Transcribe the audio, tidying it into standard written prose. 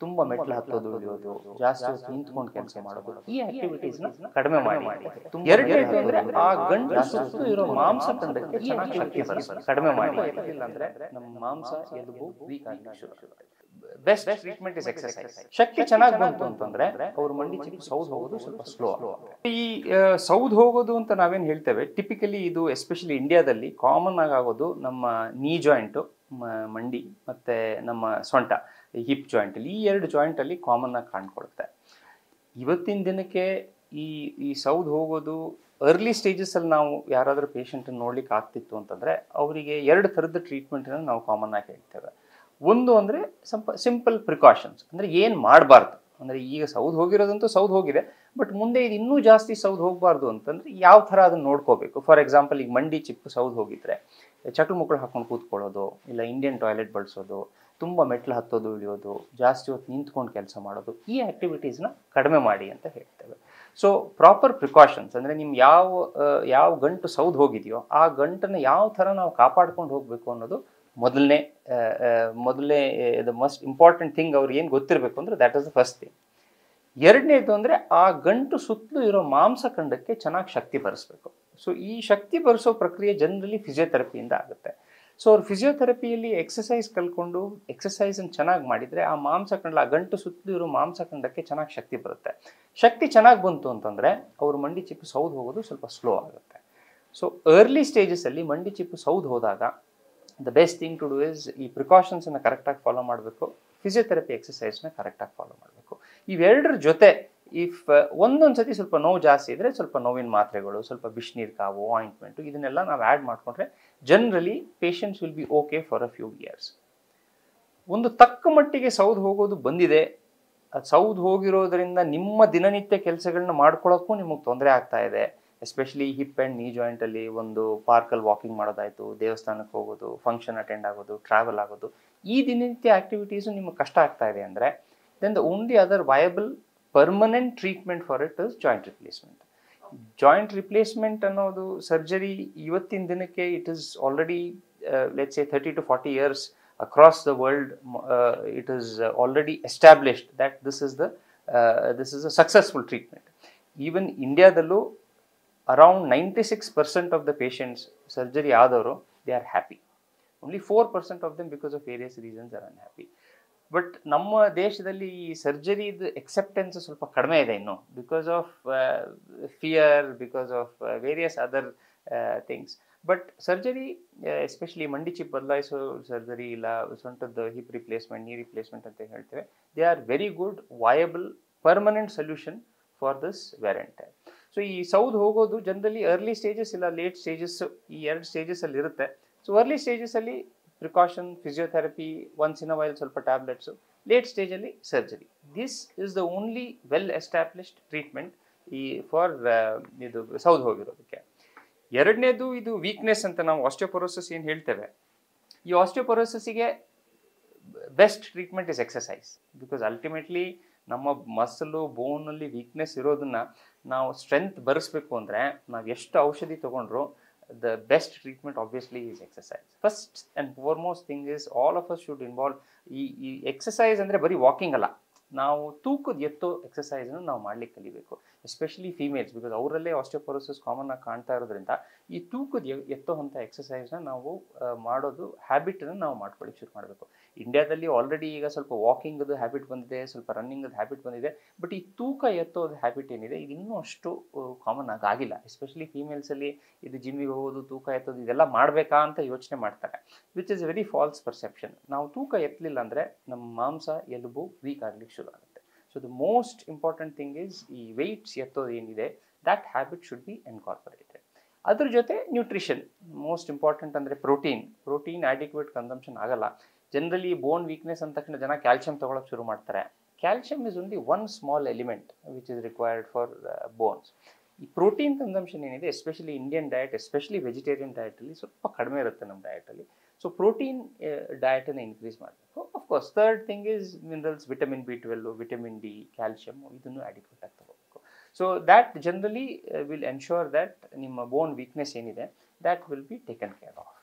ತುಂಬಾ ಮೆಟ್ಲು ಹತ್ತೋದು ಇಳಿಯೋದು, ಜಾಸ್ತಿ ಹೊತ್ತು ನಿಂತ್ಕೊಂಡು ಕೆಲಸ ಮಾಡೋದು, ಈ ಆಕ್ಟಿವಿಟೀಸ್ ನ ಕಡಿಮೆ ಮಾಡಿ. ಎರಡನೇದು ಅಂದ್ರೆ ಆ ಗಂಟು ಸುತ್ತು ಇರೋ ಮಾಂಸಖಂಡಕ್ಕೆ ಚೆನ್ನಾಗಿ ಶಕ್ತಿ ಬರುತ್ತೆ, ಕಡಿಮೆ ಮಾಡಿ. ಇಲ್ಲ ಅಂದ್ರೆ ನಮ್ಮ ಮಾಂಸ ಎಲುಬು ವೀಕ್ ಆಗಲಿಕ್ಕೆ ಶುರು ಆಗುತ್ತೆ. Best treatment is exercise. ಶಕ್ತಿ ಚೆನ್ನಾಗಿ ಬಂತು ಅಂತಂದ್ರೆ ಅವ್ರ ಮಂಡಿ ಚಿಪ್ಪು ಸೌದ್ ಹೋಗೋದು ಸ್ವಲ್ಪ ಸ್ಲೋ ಆಗುತ್ತೆ. ಈ ಸೌದ್ ಹೋಗೋದು ಅಂತ ನಾವೇನ್ ಹೇಳ್ತೇವೆ, ಟಿಪಿಕಲಿ ಇದು ಎಸ್ಪೆಷಲಿ ಇಂಡಿಯಾದಲ್ಲಿ ಕಾಮನ್ ಆಗೋದು ನಮ್ಮ ನೀ ಜಾಯಿಂಟು, ಮಂಡಿ ಮತ್ತೆ ನಮ್ಮ ಸೊಂಟ ಹಿಪ್ ಜಾಯಿಂಟ್ ಅಲ್ಲಿ, ಈ ಎರಡು ಜಾಯಿಂಟ್ ಅಲ್ಲಿ ಕಾಮನ್ ಆಗಿ ಕಾಣ್ಕೊಳುತ್ತೆ. ಇವತ್ತಿನ ದಿನಕ್ಕೆ ಈ ಈ ಸೌದ್ ಹೋಗೋದು ಅರ್ಲಿ ಸ್ಟೇಜಸ್ ಅಲ್ಲಿ ನಾವು ಯಾರಾದ್ರೂ ಪೇಷಂಟ್ ನೋಡ್ಲಿಕ್ಕೆ ಆಗ್ತಿತ್ತು ಅಂತಂದ್ರೆ ಅವರಿಗೆ ಎರಡು ಥರದ ಟ್ರೀಟ್ಮೆಂಟ್ ನಾವು ಕಾಮನ್ ಆಗಿ ಹೇಳ್ತೇವೆ. ಒಂದು ಅಂದ್ರೆ ಸ್ವಲ್ಪ ಸಿಂಪಲ್ ಪ್ರಿಕಾಷನ್ಸ್, ಅಂದ್ರೆ ಏನ್ ಮಾಡಬಾರ್ದು ಅಂದ್ರೆ ಈಗ ಸೌದ್ ಹೋಗಿರೋದಂತೂ ಸೌದ್ ಹೋಗಿದೆ, ಬಟ್ ಮುಂದೆ ಇದು ಇನ್ನೂ ಜಾಸ್ತಿ ಸೌದ್ ಹೋಗಬಾರ್ದು ಅಂತಂದ್ರೆ ಯಾವ ಥರ ಅದನ್ನ ನೋಡ್ಕೋಬೇಕು. ಫಾರ್ ಎಕ್ಸಾಂಪಲ್, ಈಗ ಮಂಡಿ ಚಿಪ್ಪು ಸೌದ್ ಹೋಗಿದ್ರೆ ಚಕ್ಳು ಮುಕ್ಕಳು ಹಾಕೊಂಡು ಕೂತ್ಕೊಳ್ಳೋದು, ಇಲ್ಲ ಇಂಡಿಯನ್ ಟಾಯ್ಲೆಟ್ ಬಳಸೋದು, ತುಂಬ ಮೆಟ್ಲು ಹತ್ತೋದು ಇಳಿಯೋದು, ಜಾಸ್ತಿ ಹೊತ್ತು ನಿಂತ್ಕೊಂಡು ಕೆಲಸ ಮಾಡೋದು, ಈ ಆಕ್ಟಿವಿಟೀಸ್ನ ಕಡಿಮೆ ಮಾಡಿ ಅಂತ ಹೇಳ್ತೇವೆ. ಸೊ ಪ್ರಾಪರ್ ಪ್ರಿಕಾಷನ್ಸ್ ಅಂದರೆ ನಿಮ್ಮ ಯಾವ ಗಂಟು ಸೌದ್ ಹೋಗಿದೆಯೋ ಆ ಗಂಟನ್ನು ಯಾವ ಥರ ನಾವು ಕಾಪಾಡ್ಕೊಂಡು ಹೋಗಬೇಕು ಅನ್ನೋದು ಮೊದಲನೇ ದ ಮಸ್ಟ್ ಇಂಪಾರ್ಟೆಂಟ್ ಥಿಂಗ್ ಅವ್ರಿಗೆ ಏನು ಗೊತ್ತಿರಬೇಕು ಅಂದರೆ that is the first thing. ಎರಡನೇದು ಅಂದರೆ ಆ ಗಂಟು ಸುತ್ತಲೂ ಇರೋ ಮಾಂಸಖಂಡಕ್ಕೆ ಚೆನ್ನಾಗಿ ಶಕ್ತಿ ಬರಿಸ್ಬೇಕು. ಸೊ ಈ ಶಕ್ತಿ ಬರಿಸೋ ಪ್ರಕ್ರಿಯೆ ಜನರಲಿ ಫಿಸಿಯೋಥೆರಪಿಯಿಂದ ಆಗುತ್ತೆ. ಸೊ ಅವ್ರು ಫಿಸಿಯೋಥೆರಪಿಯಲ್ಲಿ ಎಕ್ಸಸೈಸ್ ಕಲ್ಕೊಂಡು ಎಕ್ಸಸೈಸನ್ನು ಚೆನ್ನಾಗಿ ಮಾಡಿದರೆ ಆ ಮಾಂಸಖಂಡ, ಆ ಗಂಟು ಸುತ್ತಲೂ ಇರೋ ಮಾಂಸಖಂಡಕ್ಕೆ ಚೆನ್ನಾಗಿ ಶಕ್ತಿ ಬರುತ್ತೆ. ಶಕ್ತಿ ಚೆನ್ನಾಗಿ ಬಂತು ಅಂತಂದರೆ ಅವ್ರ ಮಂಡಿ ಚಿಪ್ಪು ಸೌದ್ ಹೋಗೋದು ಸ್ವಲ್ಪ ಸ್ಲೋ ಆಗುತ್ತೆ. ಸೊ ಅರ್ಲಿ ಸ್ಟೇಜಸಲ್ಲಿ ಮಂಡಿ ಚಿಪ್ಪು ಸೌದ್ ಹೋದಾಗ the best thing to do is ಈ ಪ್ರಿಕಾಷನ್ಸನ್ನು ಕರೆಕ್ಟಾಗಿ ಫಾಲೋ ಮಾಡಬೇಕು, ಫಿಸಿಯೋಥೆರಪಿ ಎಕ್ಸಸೈಸ್ನ ಕರೆಕ್ಟಾಗಿ ಫಾಲೋ ಮಾಡಬೇಕು. ಇವೆರಡರ ಜೊತೆ ಇಫ್ ಒಂದೊಂದು ಸತಿ ಸ್ವಲ್ಪ ನೋವು ಜಾಸ್ತಿ ಇದ್ದರೆ ಸ್ವಲ್ಪ ನೋವಿನ ಮಾತ್ರೆಗಳು, ಸ್ವಲ್ಪ ಬಿಸಿನೀರು ಕಾವು, ಆಯಿಂಟ್ಮೆಂಟು, ಇದನ್ನೆಲ್ಲ ನಾವು ಆ್ಯಡ್ ಮಾಡಿಕೊಂಡ್ರೆ generally patients will be okay for a few years. ಒಂದು ತಕ್ಕ ಮಟ್ಟಿಗೆ ಸೌದ್ ಹೋಗೋದು ಬಂದಿದೆ, ಅದು ಸೌದ್ ಹೋಗಿರೋದ್ರಿಂದ ನಿಮ್ಮ ದಿನನಿತ್ಯ ಕೆಲಸಗಳನ್ನ ಮಾಡ್ಕೊಳ್ಳೋಕ್ಕೂ ನಿಮಗೆ ತೊಂದರೆ ಆಗ್ತಾ ಇದೆ, ಎಸ್ಪೆಷಲಿ ಹಿಪ್ ಆ್ಯಂಡ್ ನೀ ಜಾಯಿಂಟಲ್ಲಿ ಒಂದು ಪಾರ್ಕಲ್ಲಿ ವಾಕಿಂಗ್ ಮಾಡೋದಾಯಿತು, ದೇವಸ್ಥಾನಕ್ಕೆ ಹೋಗೋದು, ಫಂಕ್ಷನ್ ಅಟೆಂಡ್ ಆಗೋದು, ಟ್ರಾವೆಲ್ ಆಗೋದು, ಈ ದಿನನಿತ್ಯ ಆ್ಯಕ್ಟಿವಿಟೀಸು ನಿಮಗೆ ಕಷ್ಟ ಆಗ್ತಾ ಇದೆ ಅಂದರೆ then the only other viable permanent treatment for it is joint replacement. Joint replacement ಅನ್ನೋದು ಸರ್ಜರಿ ಇವತ್ತಿನ ದಿನಕ್ಕೆ it is already let's say 30 to 40 years across the world, it is already established that this is a successful treatment. Even ಇಂಡಿಯಾದಲ್ಲೂ around 96% of the patients surgery ಆದವರು they are happy. Only 4% of them because of various reasons are unhappy. But ನಮ್ಮ ದೇಶದಲ್ಲಿ ಈ ಸರ್ಜರಿದು acceptance ಸ್ವಲ್ಪ ಕಡಿಮೆ ಇದೆ ಇನ್ನು, because of fear, because of various other things. But surgery especially ಮಂಡಿ ಚಿಪ್ ಬದಲಾಯಿಸೋ ಸರ್ಜರಿ, ಇಲ್ಲ ಸೊಂಟದ ಹಿಪ್ ರಿಪ್ಲೇಸ್ಮೆಂಟ್, ನೀ ರಿಪ್ಲೇಸ್ಮೆಂಟ್ ಅಂತ ಹೇಳ್ತೇವೆ, they are very good viable permanent solution for this wear and tear. So ಈ ಸೌದ್ ಹೋಗೋದು ಜನರಲಿ ಅರ್ಲಿ ಸ್ಟೇಜಸ್ ಇಲ್ಲ ಲೇಟ್ ಸ್ಟೇಜಸ್, ಈ ಎರಡು ಸ್ಟೇಜಸಲ್ಲಿ ಇರುತ್ತೆ. ಸೊ ಅರ್ಲಿ ಸ್ಟೇಜಸಲ್ಲಿ ಪ್ರಿಕಾಷನ್, ಫಿಸಿಯೋಥೆರಪಿ, ಒನ್ಸ್ ಇನ್ ಅ ವೈಲ್ ಸ್ವಲ್ಪ ಟ್ಯಾಬ್ಲೆಟ್ಸು, ಲೇಟ್ ಸ್ಟೇಜಲ್ಲಿ surgery. This is the only well established treatment ಈ ಫಾರ್ ಇದು ಸೌದ್ ಹೋಗಿರೋದಕ್ಕೆ. ಎರಡನೇದು ಇದು ವೀಕ್ನೆಸ್ ಅಂತ ನಾವು ಆಸ್ಟಿಯೋಪೊರೋಸಿಸ್ ಏನು ಹೇಳ್ತೇವೆ, ಈ ಆಸ್ಟಿಯೋಪೊರೋಸಿಸ್ಗೆ best treatment is exercise. Because ultimately ನಮ್ಮ ಮಸಲು ಬೋನಲ್ಲಿ ವೀಕ್ನೆಸ್ ಇರೋದನ್ನ ನಾವು ಸ್ಟ್ರೆಂತ್ ಬರೆಸ್ಬೇಕು ಅಂದರೆ ನಾವು ಎಷ್ಟು ಔಷಧಿ ತೊಗೊಂಡ್ರು the best treatment obviously is exercise. First and foremost thing is all of us should involve ಈ ಎಕ್ಸಸೈಸ್ ಅಂದರೆ ಬರೀ ವಾಕಿಂಗ್ ಅಲ್ಲ, ನಾವು ತೂಕದ ಎತ್ತೋ ಎಕ್ಸಸೈಸನ್ನು ನಾವು ಮಾಡ್ಲಿಕ್ಕೆ ಕಲಿಬೇಕು, ಎಸ್ಪೆಷಲಿ ಫೀಮೇಲ್ಸ್, ಬಿಕಾಸ್ ಅವರಲ್ಲೇ ಆಸ್ಟಿಯೋಪೊರೋಸಿಸ್ ಕಾಮನ್ ಆಗಿ ಕಾಣ್ತಾ ಇರೋದ್ರಿಂದ ಈ ತೂಕದ ಎತ್ತೋ ಅಂಥ ಎಕ್ಸಸೈಸ್ನ ನಾವು ಮಾಡೋದು ಹ್ಯಾಬಿಟನ್ನು ನಾವು ಮಾಡ್ಕೊಳ್ಳಿಕ್ಕೆ ಶುರು ಮಾಡಬೇಕು. ಇಂಡಿಯಾದಲ್ಲಿ ಆಲ್ರೆಡಿ ಈಗ ಸ್ವಲ್ಪ ವಾಕಿಂಗದು ಹ್ಯಾಬಿಟ್ ಬಂದಿದೆ, ಸ್ವಲ್ಪ ರನ್ನಿಂಗದು ಹ್ಯಾಬಿಟ್ ಬಂದಿದೆ, ಬಟ್ ಈ ತೂಕ ಎತ್ತೋದು ಹ್ಯಾಬಿಟ್ ಏನಿದೆ ಇದು ಇನ್ನೂ ಅಷ್ಟು ಕಾಮನ್ ಆಗಿ ಆಗಿಲ್ಲ. ಎಸ್ಪೆಷಲಿ ಫೀಮೇಲ್ಸಲ್ಲಿ ಇದು ಜಿಮ್ಮಿಗೆ ಹೋಗೋದು, ತೂಕ ಎತ್ತೋದು, ಇದೆಲ್ಲ ಮಾಡಬೇಕಾ ಅಂತ ಯೋಚನೆ ಮಾಡ್ತಾರೆ, which is very false perception. ನಾವು ತೂಕ ಎತ್ತಲಿಲ್ಲ ಅಂದರೆ ನಮ್ಮ ಮಾಂಸ ಎಲುಬು ವೀಕ್ ಆಗಲಿಕ್ಕೆ ಶುರು ಆಗುತ್ತೆ. So the most important thing is ಈ ವೆಯ್ಟ್ಸ್ ಎತ್ತೋದು ಏನಿದೆ, that habit should be incorporated. ಅದ್ರ ಜೊತೆ ನ್ಯೂಟ್ರಿಷನ್ ಮೋಸ್ಟ್ ಇಂಪಾರ್ಟೆಂಟ್. ಅಂದರೆ ಪ್ರೋಟೀನ್ ಆ್ಯಡಿಕ್ವೇಟ್ ಕನ್ಸಂಪ್ಷನ್ ಆಗಲ್ಲ. ಜನರಲಿ ಬೋನ್ ವೀಕ್ನೆಸ್ ಅಂದ ತಕ್ಷಣ ಜನ ಕ್ಯಾಲ್ಶಿಯಂ ತೊಗೊಳಕ್ಕೆ ಶುರು ಮಾಡ್ತಾರೆ. Calcium is only one small element which is required for bones. ಈ ಪ್ರೋಟೀನ್ ಕನ್ಸಂಪ್ಷನ್ ಏನಿದೆ, especially Indian diet, especially vegetarian ಡಯಟಲ್ಲಿ ಸ್ವಲ್ಪ ಕಡಿಮೆ ಇರುತ್ತೆ ನಮ್ಮ ಡಯಟಲ್ಲಿ. ಸೊ ಪ್ರೋಟೀನ್ ಡಯಟನ್ನು ಇನ್ಕ್ರೀಸ್ ಮಾಡಬೇಕು. Of course third thing is minerals, vitamin B12, vitamin D, calcium, ಇದನ್ನು ಅಡಿಕ್ವೇಟ್ ಆಗಿ ತಗೋಬೇಕು. So that generally will ensure that ನಿಮ್ಮ ಬೋನ್ ವೀಕ್ನೆಸ್ ಏನಿದೆ that will be taken care of.